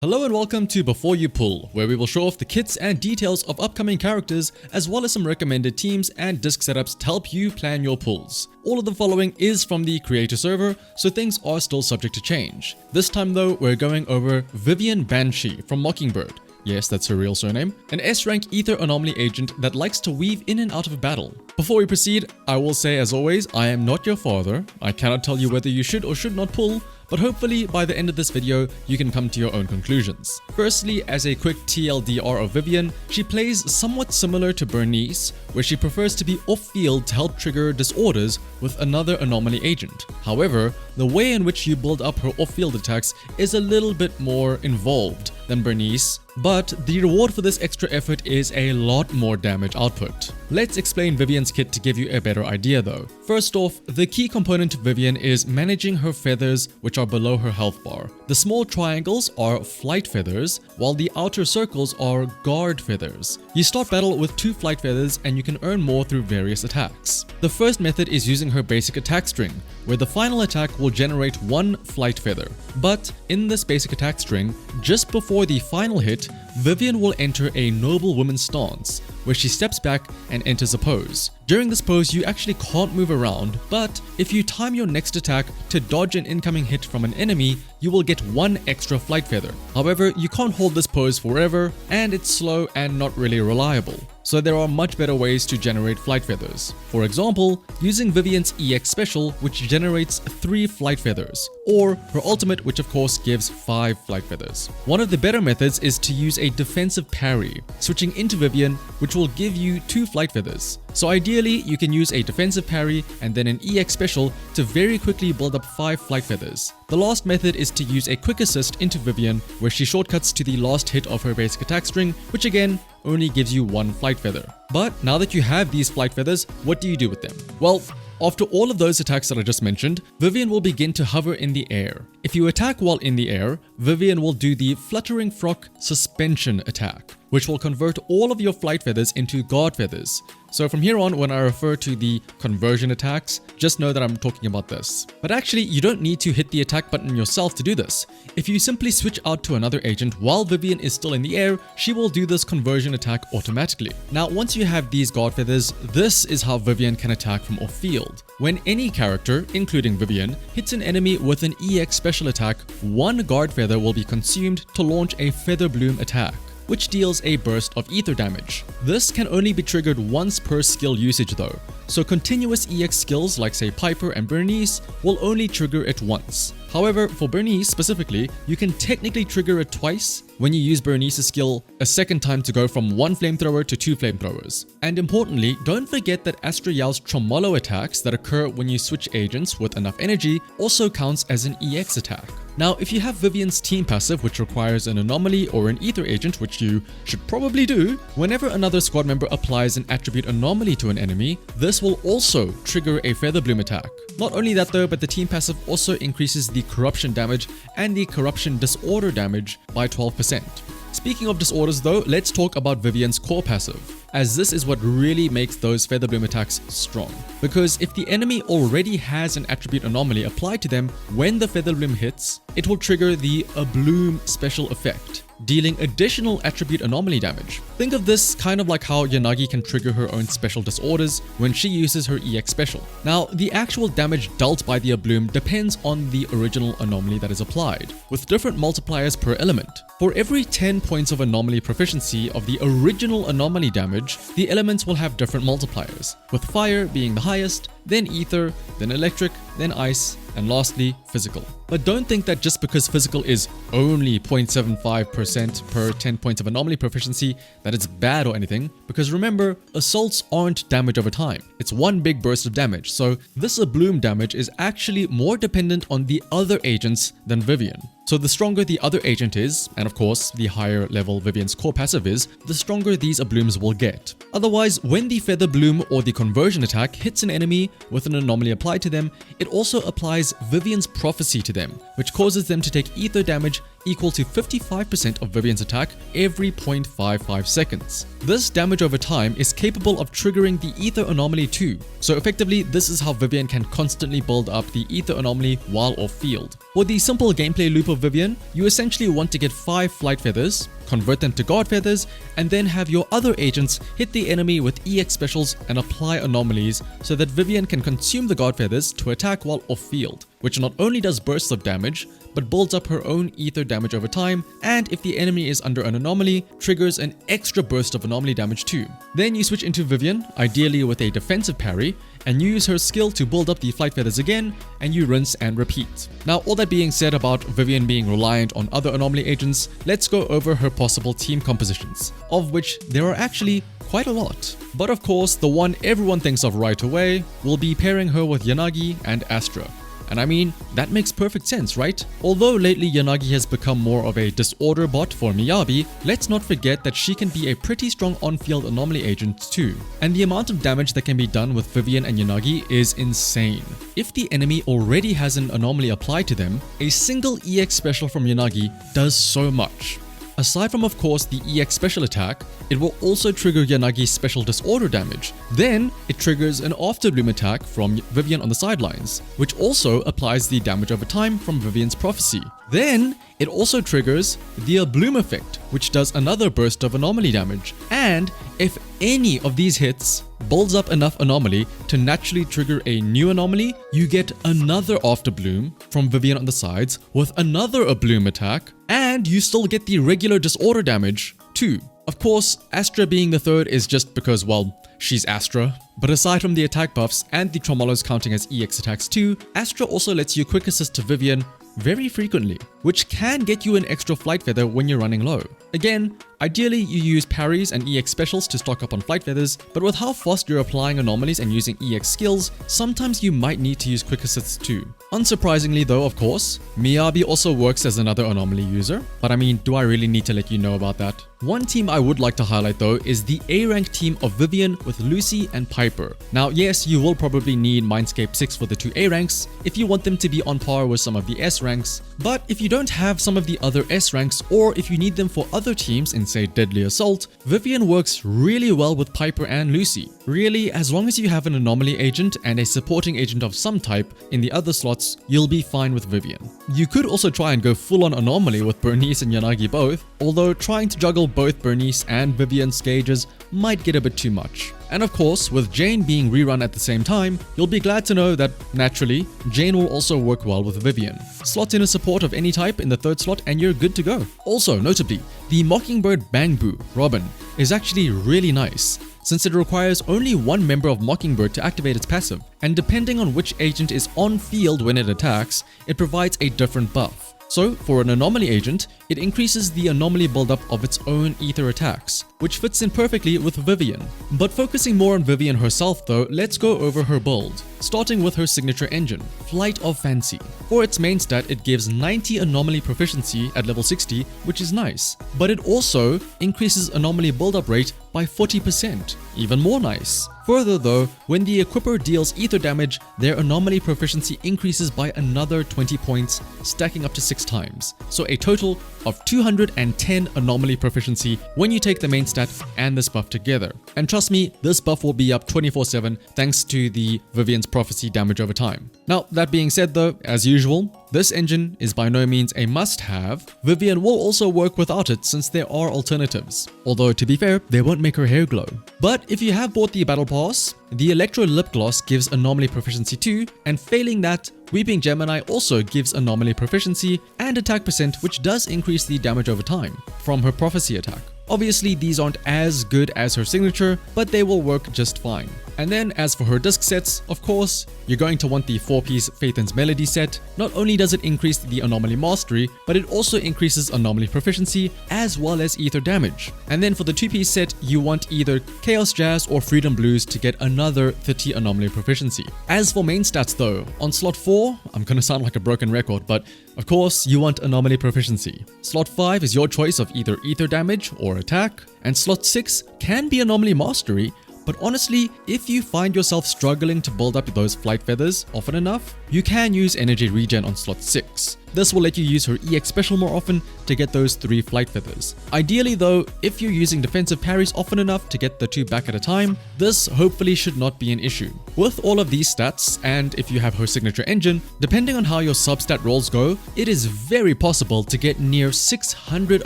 Hello and welcome to Before You Pull, where we will show off the kits and details of upcoming characters, as well as some recommended teams and disc setups to help you plan your pulls. All of the following is from the creator server, so things are still subject to change. This time though, we're going over Vivian Banshee from Mockingbird. Yes, that's her real surname. An S-rank ether anomaly agent that likes to weave in and out of battle. Before we proceed, I will say as always, I am not your father. I cannot tell you whether you should or should not pull, but hopefully by the end of this video, you can come to your own conclusions. Firstly, as a quick TLDR of Vivian, she plays somewhat similar to Burnice, where she prefers to be off-field to help trigger disorders with another anomaly agent. However, the way in which you build up her off-field attacks is a little bit more involved than Burnice, but the reward for this extra effort is a lot more damage output. Let's explain Vivian's kit to give you a better idea though. First off, the key component to Vivian is managing her feathers, which are below her health bar. The small triangles are flight feathers, while the outer circles are guard feathers. You start battle with 2 flight feathers and you can earn more through various attacks. The first method is using her basic attack string, where the final attack will generate 1 flight feather. But in this basic attack string, just before the final hit, Vivian will enter a noble woman stance, where she steps back and enters a pose. During this pose, you actually can't move around, but if you time your next attack to dodge an incoming hit from an enemy, you will get 1 extra flight feather. However, you can't hold this pose forever, and it's slow and not really reliable. So there are much better ways to generate flight feathers. For example, using Vivian's EX special, which generates 3 flight feathers, or her ultimate, which of course gives 5 flight feathers. One of the better methods is to use a defensive parry, switching into Vivian, which will give you 2 flight feathers. So ideally, you can use a defensive parry and then an EX special to very quickly build up 5 flight feathers. The last method is to use a quick assist into Vivian, where she shortcuts to the last hit of her basic attack string, which again only gives you 1 flight feather. But now that you have these flight feathers, what do you do with them? Well, after all of those attacks that I just mentioned, Vivian will begin to hover in the air. If you attack while in the air, Vivian will do the fluttering frock suspension attack, which will convert all of your flight feathers into guard feathers. So from here on, when I refer to the conversion attacks, just know that I'm talking about this. But actually, you don't need to hit the attack button yourself to do this. If you simply switch out to another agent while Vivian is still in the air, she will do this conversion attack automatically. Now, once you have these guard feathers, this is how Vivian can attack from off-field. When any character, including Vivian, hits an enemy with an EX special attack, 1 guard feather will be consumed to launch a feather bloom attack, which deals a burst of ether damage. This can only be triggered once per skill usage though, so continuous EX skills like say Piper and Burnice will only trigger it once. However, for Burnice specifically, you can technically trigger it twice when you use Burnice's skill a second time to go from 1 flamethrower to 2 flamethrowers. And importantly, don't forget that Astra Yao's Tremolo attacks that occur when you switch agents with enough energy also counts as an EX attack. Now, if you have Vivian's team passive, which requires an anomaly or an ether agent, which you should probably do, whenever another squad member applies an attribute anomaly to an enemy, this will also trigger a feather bloom attack. Not only that though, but the team passive also increases the corruption damage and the corruption disorder damage by 12%. Speaking of disorders though, let's talk about Vivian's core passive, as this is what really makes those feather bloom attacks strong. Because if the enemy already has an attribute anomaly applied to them, when the feather bloom hits, it will trigger the Abloom special effect, dealing additional attribute anomaly damage. Think of this kind of like how Yanagi can trigger her own special disorders when she uses her EX special. Now, the actual damage dealt by the Abloom depends on the original anomaly that is applied, with different multipliers per element. For every 10 points of anomaly proficiency of the original anomaly damage, the elements will have different multipliers, with fire being the highest, then ether, then electric, then ice, and lastly, physical. But don't think that just because physical is only 0.75% per 10 points of anomaly proficiency that it's bad or anything, because remember, assaults aren't damage over time. It's 1 big burst of damage, so this Abloom damage is actually more dependent on the other agents than Vivian. So the stronger the other agent is, and of course the higher level Vivian's core passive is, the stronger these Ablooms will get. Otherwise, when the feather bloom or the conversion attack hits an enemy with an anomaly applied to them, it also applies Vivian's prophecy to them, which causes them to take ether damage equal to 55% of Vivian's attack every 0.55 seconds. This damage over time is capable of triggering the ether anomaly too. So effectively, this is how Vivian can constantly build up the ether anomaly while off field. For the simple gameplay loop of Vivian, you essentially want to get 5 flight feathers, convert them to guard feathers, and then have your other agents hit the enemy with EX specials and apply anomalies so that Vivian can consume the guard feathers to attack while off field, which not only does bursts of damage, but builds up her own ether damage over time, and if the enemy is under an anomaly, triggers an extra burst of anomaly damage too. Then you switch into Vivian, ideally with a defensive parry, and use her skill to build up the flight feathers again, and you rinse and repeat. Now, all that being said about Vivian being reliant on other anomaly agents, let's go over her possible team compositions, of which there are actually quite a lot. But of course, the one everyone thinks of right away will be pairing her with Yanagi and Astra. And I mean, that makes perfect sense, right? Although lately Yanagi has become more of a disorder bot for Miyabi, let's not forget that she can be a pretty strong on-field anomaly agent too. And the amount of damage that can be done with Vivian and Yanagi is insane. If the enemy already has an anomaly applied to them, a single EX special from Yanagi does so much. Aside from, of course, the EX special attack, it will also trigger Yanagi's special disorder damage. Then, it triggers an afterbloom attack from Vivian on the sidelines, which also applies the damage over time from Vivian's prophecy. Then, it also triggers the Abloom effect, which does another burst of anomaly damage. And if any of these hits builds up enough anomaly to naturally trigger a new anomaly, you get another afterbloom from Vivian on the sides with another Abloom attack, and you still get the regular disorder damage too. Of course, Astra being the third is just because, well, she's Astra. But aside from the attack buffs and the Tremolos counting as EX attacks too, Astra also lets you quick assist to Vivian very frequently, which can get you an extra flight feather when you're running low. Again, ideally you use parries and EX specials to stock up on flight feathers, but with how fast you're applying anomalies and using EX skills, sometimes you might need to use quick assists too. Unsurprisingly though, of course, Miyabi also works as another anomaly user, but I mean, do I really need to let you know about that? One team I would like to highlight though is the A-rank team of Vivian with Lucy and Piper. Now yes, you will probably need Mindscape 6 for the 2 A ranks if you want them to be on par with some of the S ranks, but if you don't have some of the other S ranks, or if you need them for other teams in say Deadly Assault, Vivian works really well with Piper and Lucy. Really, as long as you have an anomaly agent and a supporting agent of some type in the other slots, you'll be fine with Vivian. You could also try and go full on anomaly with Burnice and Yanagi both, although trying to juggle both Burnice and Vivian's gauges might get a bit too much. And of course, with Jane being rerun at the same time, you'll be glad to know that, naturally, Jane will also work well with Vivian. Slot in a support of any type in the 3rd slot and you're good to go. Also, notably, the Mockingbird Bang Boo, Robin, is actually really nice, since it requires only one member of Mockingbird to activate its passive, and depending on which agent is on field when it attacks, it provides a different buff. So, for an anomaly agent, it increases the anomaly buildup of its own ether attacks, which fits in perfectly with Vivian. But focusing more on Vivian herself though, let's go over her build, starting with her signature engine, Flight of Fancy. For its main stat, it gives 90 anomaly proficiency at level 60, which is nice, but it also increases anomaly buildup rate by 40%, even more nice. Further though, when the equipper deals ether damage, their anomaly proficiency increases by another 20 points, stacking up to 6 times. So a total of 210 anomaly proficiency when you take the main stat and this buff together. And trust me, this buff will be up 24/7 thanks to the Vivian's prophecy damage over time. Now, that being said though, as usual, this engine is by no means a must-have. Vivian will also work without it since there are alternatives. Although to be fair, they won't make her hair glow. But if you have bought the Battle Pass, the Electro Lip Gloss gives anomaly proficiency too, and failing that, Weeping Gemini also gives anomaly proficiency and attack percent, which does increase the damage over time from her prophecy attack. Obviously, these aren't as good as her signature, but they will work just fine. And then as for her disc sets, of course, you're going to want the 4-piece Phaethon's Melody set. Not only does it increase the anomaly mastery, but it also increases anomaly proficiency as well as ether damage. And then for the 2-piece set, you want either Chaos Jazz or Freedom Blues to get another 30 anomaly proficiency. As for main stats though, on slot 4, I'm gonna sound like a broken record, but of course you want anomaly proficiency. Slot 5 is your choice of either ether damage or attack, and slot 6 can be anomaly mastery. But honestly, if you find yourself struggling to build up those flight feathers often enough, you can use energy regen on slot 6. This will let you use her EX special more often to get those 3 flight feathers. Ideally though, if you're using defensive parries often enough to get the 2 back at a time, this hopefully should not be an issue. With all of these stats, and if you have her signature engine, depending on how your substat rolls go, it is very possible to get near 600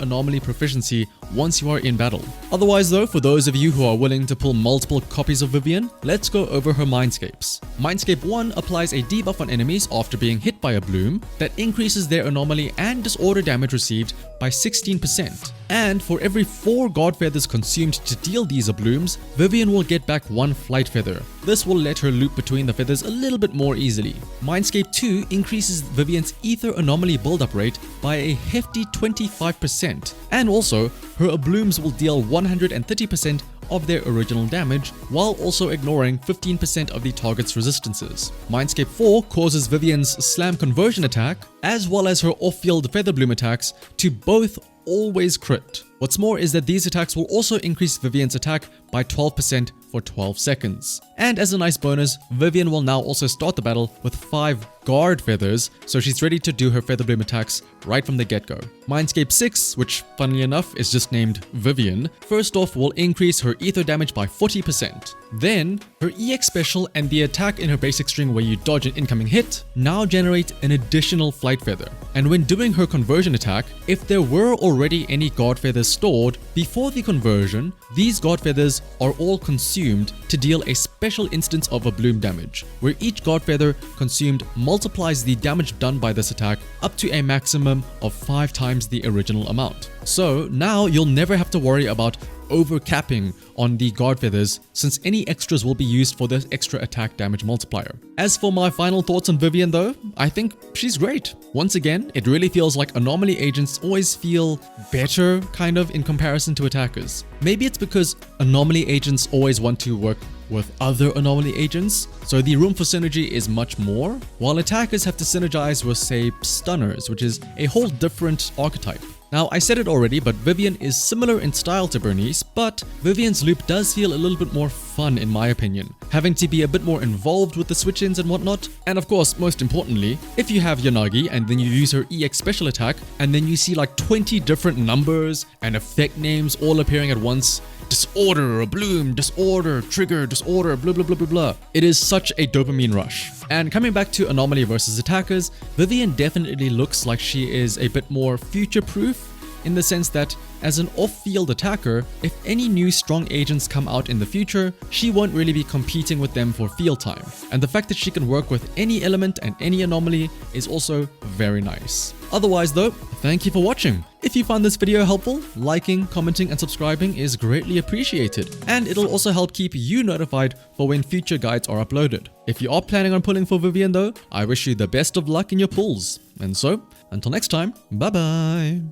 anomaly proficiency once you are in battle. Otherwise though, for those of you who are willing to pull multiple copies of Vivian, let's go over her Mindscapes. Mindscape 1 applies a debuff on enemies after being hit by a bloom that increases their anomaly and disorder damage received by 16%. And for every 4 guard feathers consumed to deal these ablooms, Vivian will get back 1 flight feather. This will let her loop between the feathers a little bit more easily. Mindscape 2 increases Vivian's ether anomaly build-up rate by a hefty 25%. And also, her ablooms will deal 130% of their original damage, while also ignoring 15% of the target's resistances. Mindscape 4 causes Vivian's slam conversion attack, as well as her off-field feather bloom attacks, to both always crit. What's more is that these attacks will also increase Vivian's attack by 12% for 12 seconds. And as a nice bonus, Vivian will now also start the battle with 5 guard feathers, so she's ready to do her feather bloom attacks right from the get-go. Mindscape 6, which funnily enough is just named Vivian, first off will increase her ether damage by 40%. Then, her EX special and the attack in her basic string where you dodge an incoming hit now generate an additional flight feather. And when doing her conversion attack, if there were already any guard feathers stored before the conversion, these guard feathers are all consumed to deal a special instance of Abloom damage, where each guard feather consumed multiplies the damage done by this attack up to a maximum of 5 times the original amount. So now you'll never have to worry about overcapping on the guard feathers, since any extras will be used for this extra attack damage multiplier. As for my final thoughts on Vivian though, I think she's great. Once again, it really feels like anomaly agents always feel better kind of in comparison to attackers. Maybe it's because anomaly agents always want to work with other anomaly agents, so the room for synergy is much more, while attackers have to synergize with, say, stunners, which is a whole different archetype. Now, I said it already, but Vivian is similar in style to Burnice, but Vivian's loop does feel a little bit more fun in my opinion, having to be a bit more involved with the switch-ins and whatnot. And of course, most importantly, if you have Yanagi and then you use her EX special attack, and then you see like 20 different numbers and effect names all appearing at once, disorder, Abloom, disorder, trigger, disorder, blah blah blah blah blah. It is such a dopamine rush. And coming back to anomaly versus attackers, Vivian definitely looks like she is a bit more future-proof, in the sense that as an off-field attacker, if any new strong agents come out in the future, she won't really be competing with them for field time. And the fact that she can work with any element and any anomaly is also very nice. Otherwise though, thank you for watching. If you found this video helpful, liking, commenting and subscribing is greatly appreciated, and it'll also help keep you notified for when future guides are uploaded. If you are planning on pulling for Vivian though, I wish you the best of luck in your pulls. And so, until next time, bye bye!